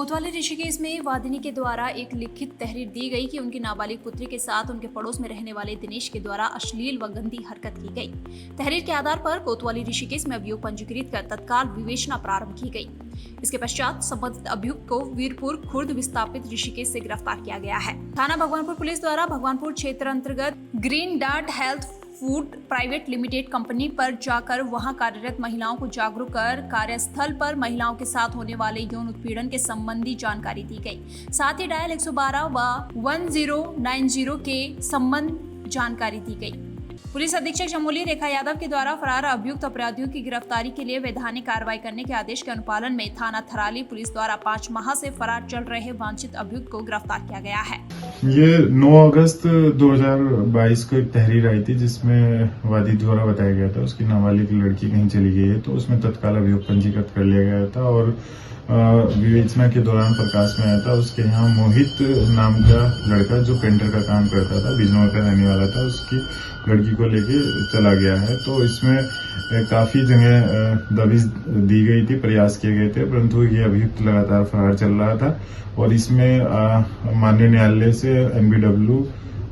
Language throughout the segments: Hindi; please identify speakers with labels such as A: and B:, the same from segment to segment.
A: कोतवाली ऋषिकेश में वादिनी के द्वारा एक लिखित तहरीर दी गई कि उनकी नाबालिग पुत्री के साथ उनके पड़ोस में रहने वाले दिनेश के द्वारा अश्लील व गंदी हरकत की गई। तहरीर के आधार पर कोतवाली ऋषिकेश में अभियोग पंजीकृत कर तत्काल विवेचना प्रारंभ की गई। इसके पश्चात संबंधित अभियुक्त को वीरपुर खुर्द विस्थापित ऋषिकेश से गिरफ्तार किया गया है। थाना भगवानपुर पुलिस द्वारा भगवानपुर क्षेत्र अंतर्गत green dart health food private limited company पर जाकर वहां कार्यरत महिलाओं को जागरूक कर कार्यस्थल पर महिलाओं के साथ होने वाले यौन उत्पीड़न के संबंधी जानकारी दी गई। साथ ही डायल 112 व 1090 के संबंध जानकारी दी गई। पुलिस अधीक्षक चमोली रेखा यादव के द्वारा फरार अभियुक्त अपराधियों की गिरफ्तारी के लिए वैधानिक कार्रवाई करने के आदेश के अनुपालन में थाना थराली पुलिस द्वारा 5 माह से फरार चल रहे वांछित अभियुक्त को गिरफ्तार किया गया है।
B: ये 9 अगस्त 2022 को एक तहरीर आई थी जिसमें वादी द्वारा बताया गया था उसकी नाबालिग लड़की कहीं चली गई है, तो उसमें तत्काल अभियोग पंजीकृत कर लिया गया था और विवेचना के दौरान प्रकाश में आया था उसके यहाँ मोहित नाम का लड़का जो पेंटर का काम करता था, बिजनौर का रहने वाला था, उसकी लड़की को लेके चला गया है। तो इसमें काफी जगह दबिश दी गई थी, प्रयास किए गए थे, परंतु ये अभियुक्त लगातार फरार चल रहा था और इसमें माननीय न्यायालय से MBW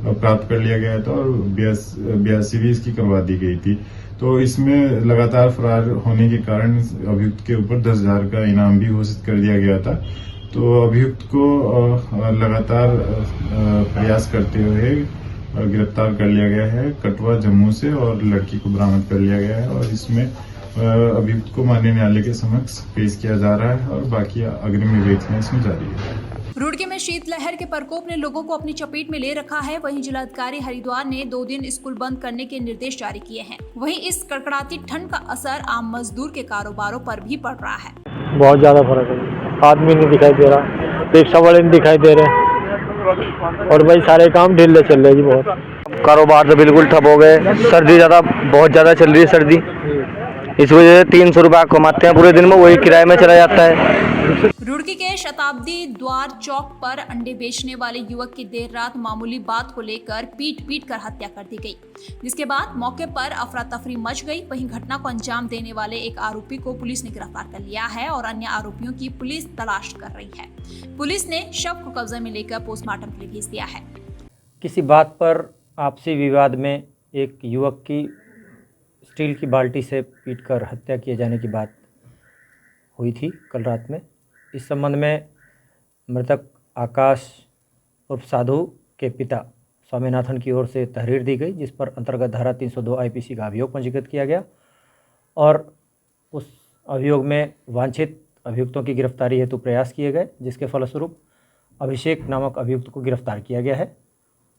B: प्राप्त कर लिया गया था और 82 भी इसकी करवा दी गई थी। तो इसमें लगातार फरार होने के कारण अभियुक्त के ऊपर 10,000 का इनाम भी घोषित कर दिया गया था। तो अभियुक्त को लगातार प्रयास करते हुए गिरफ्तार कर लिया गया है कटवा जम्मू से और लड़की को बरामद कर लिया गया है और इसमें अभियुक्त को माननीय न्यायालय के समक्ष पेश किया जा रहा है और बाकी अग्रिम विवेचना इसमें जारी है।
A: रुड़की में शीतलहर के प्रकोप ने लोगों को अपनी चपेट में ले रखा है। वहीं जिलाधिकारी हरिद्वार ने 2 दिन स्कूल बंद करने के निर्देश जारी किए हैं। वहीं इस कड़कड़ाती ठंड का असर आम मजदूर के कारोबारों पर भी पड़ रहा है।
C: बहुत ज्यादा फर्क है, आदमी नहीं दिखाई दे रहा, रिक्शा वाले नहीं दिखाई दे रहे और भाई सारे काम ढीले चल रहे जी। बहुत
D: कारोबार तो बिल्कुल ठप हो गए। सर्दी बहुत ज्यादा चल रही है सर्दी, इस वजह से 300 रुपया कमाते हैं पूरे दिन में, वही किराए में चला जाता है।
A: रुड़की के शताब्दी द्वार चौक पर अंडे बेचने वाले युवक की देर रात मामूली बात को लेकर पीट कर हत्या कर दी गई, जिसके बाद मौके पर अफरा तफरी मच गई। वहीं घटना को अंजाम देने वाले एक आरोपी को पुलिस ने गिरफ्तार कर लिया है और अन्य आरोपियों की पुलिस तलाश कर रही है। पुलिस ने शव को कब्जे में लेकर पोस्टमार्टम के लिए भेज दिया है।
C: किसी बात पर आपसी विवाद में एक युवक की स्टील की बाल्टी से पीटकर हत्या किए जाने की बात हुई थी कल रात में। इस संबंध में मृतक आकाश उर्फ साधु के पिता स्वामीनाथन की ओर से तहरीर दी गई, जिस पर अंतर्गत धारा 302 IPC का अभियोग पंजीकृत किया गया और उस अभियोग में वांछित अभियुक्तों की गिरफ्तारी हेतु प्रयास किए गए, जिसके फलस्वरूप अभिषेक नामक अभियुक्त को गिरफ्तार किया गया है।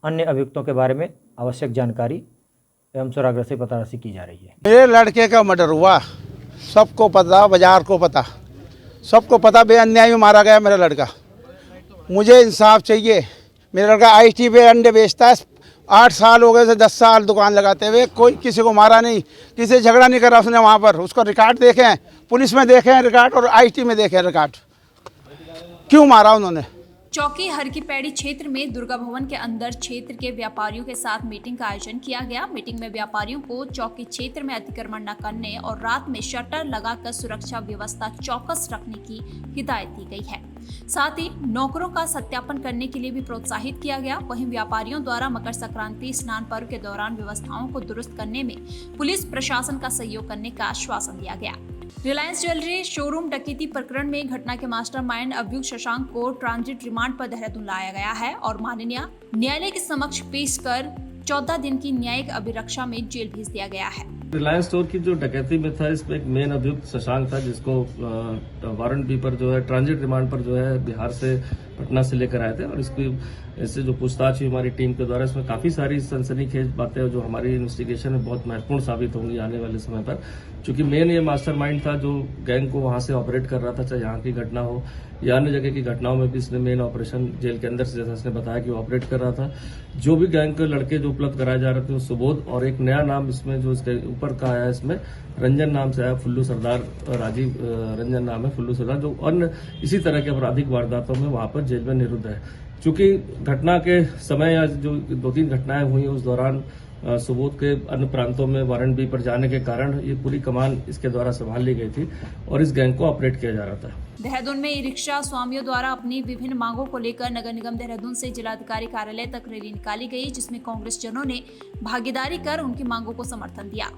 C: अन्य अभियुक्तों के बारे में आवश्यक जानकारी एवं सुराग से पताराशी की जा रही है।
E: मेरे लड़के का मर्डर हुआ, सबको पता, बाजार को पता, सबको पता, बेअन्याय में मारा गया मेरा लड़का। मुझे इंसाफ चाहिए। मेरा लड़का IT पे अंडे बेचता है, 8 साल हो गए से 10 साल दुकान लगाते हुए, कोई किसी को मारा नहीं, किसी से झगड़ा नहीं करा उसने। वहाँ पर उसका रिकॉर्ड देखे हैं, पुलिस में देखे हैं रिकॉर्ड और IT में देखे हैं रिकॉर्ड। क्यों मारा उन्होंने?
A: चौकी हरकीपैड़ी क्षेत्र में दुर्गा भवन के अंदर क्षेत्र के व्यापारियों के साथ मीटिंग का आयोजन किया गया। मीटिंग में व्यापारियों को चौकी क्षेत्र में अतिक्रमण न करने और रात में शटर लगाकर सुरक्षा व्यवस्था चौकस रखने की हिदायत दी गई है। साथ ही नौकरों का सत्यापन करने के लिए भी प्रोत्साहित किया गया। वहीं व्यापारियों द्वारा मकर संक्रांति स्नान पर्व के दौरान व्यवस्थाओं को दुरुस्त करने में पुलिस प्रशासन का सहयोग करने का आश्वासन दिया गया। रिलायंस ज्वेलरी शोरूम डकैती प्रकरण में घटना के मास्टरमाइंड अभियुक्त शशांक को ट्रांजिट रिमांड पर देहरादून लाया गया है और माननीय न्यायालय के समक्ष पेश कर 14 दिन की न्यायिक अभिरक्षा में जेल भेज दिया गया है।
F: रिलायंस स्टोर की जो डकैती में था, इसमें एक मेन अभियुक्त शशांक था, जिसको वारंट बी पर जो है ट्रांजिट रिमांड पर जो है बिहार से पटना से लेकर आए थे और इससे जो पूछताछ हुई हमारी टीम के द्वारा, इसमें काफी सारी सनसनीखेज बातें जो हमारी इन्वेस्टिगेशन में बहुत महत्वपूर्ण साबित होंगी आने वाले समय पर। चूंकि मेन ये मास्टरमाइंड था जो गैंग को वहां से ऑपरेट कर रहा था, चाहे यहाँ की घटना हो या अन्य जगह की घटनाओं में भी इसने मेन ऑपरेशन जेल के अंदर से, जैसा इसने बताया कि ऑपरेट कर रहा था। जो भी गैंग के लड़के जो उपलब्ध कराए जा रहे थे, सुबोध और एक नया नाम इसमें जो इसके ऊपर का आया, इसमें रंजन नाम से आया, फुल्लू सरदार, राजीव रंजन नाम है फुल्लू सरदार, जो अन्य इसी तरह के आपराधिक वारदातों में वहां पर जेल में निरुद्ध है। चूंकि घटना के समय या जो 2-3 घटनाएं हुई उस दौरान सुबोध के अन्य प्रांतों में वारंट बी पर जाने के कारण ये पूरी कमान इसके द्वारा संभाल ली गई थी और इस गैंग को ऑपरेट किया जा रहा था।
A: देहरादून में ई रिक्शा स्वामियों द्वारा अपनी विभिन्न मांगों को लेकर नगर निगम देहरादून से जिलाधिकारी कार्यालय तक रैली निकाली गई, जिसमें कांग्रेस जनों ने भागीदारी कर उनकी मांगों को समर्थन दिया।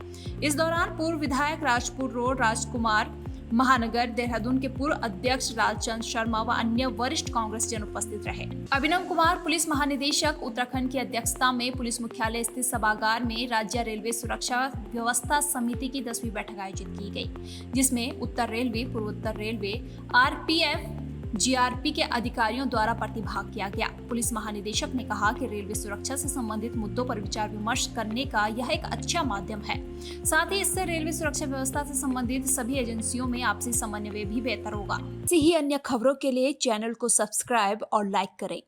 A: इस दौरान पूर्व विधायक राजपुर रोड राजकुमार, महानगर देहरादून के पूर्व अध्यक्ष लालचंद शर्मा व अन्य वरिष्ठ कांग्रेस जन उपस्थित रहे। अभिनव कुमार पुलिस महानिदेशक उत्तराखंड की अध्यक्षता में पुलिस मुख्यालय स्थित सभागार में राज्य रेलवे सुरक्षा व्यवस्था समिति की 10वीं बैठक आयोजित की गई, जिसमें उत्तर रेलवे, पूर्वोत्तर रेलवे, आरपीएफ, जीआरपी के अधिकारियों द्वारा प्रतिभाग किया गया। पुलिस महानिदेशक ने कहा कि रेलवे सुरक्षा से संबंधित मुद्दों पर विचार विमर्श करने का यह एक अच्छा माध्यम है। साथ ही इससे रेलवे सुरक्षा व्यवस्था से संबंधित सभी एजेंसियों में आपसी समन्वय भी बेहतर होगा। ऐसी ही अन्य खबरों के लिए चैनल को सब्सक्राइब और लाइक करें।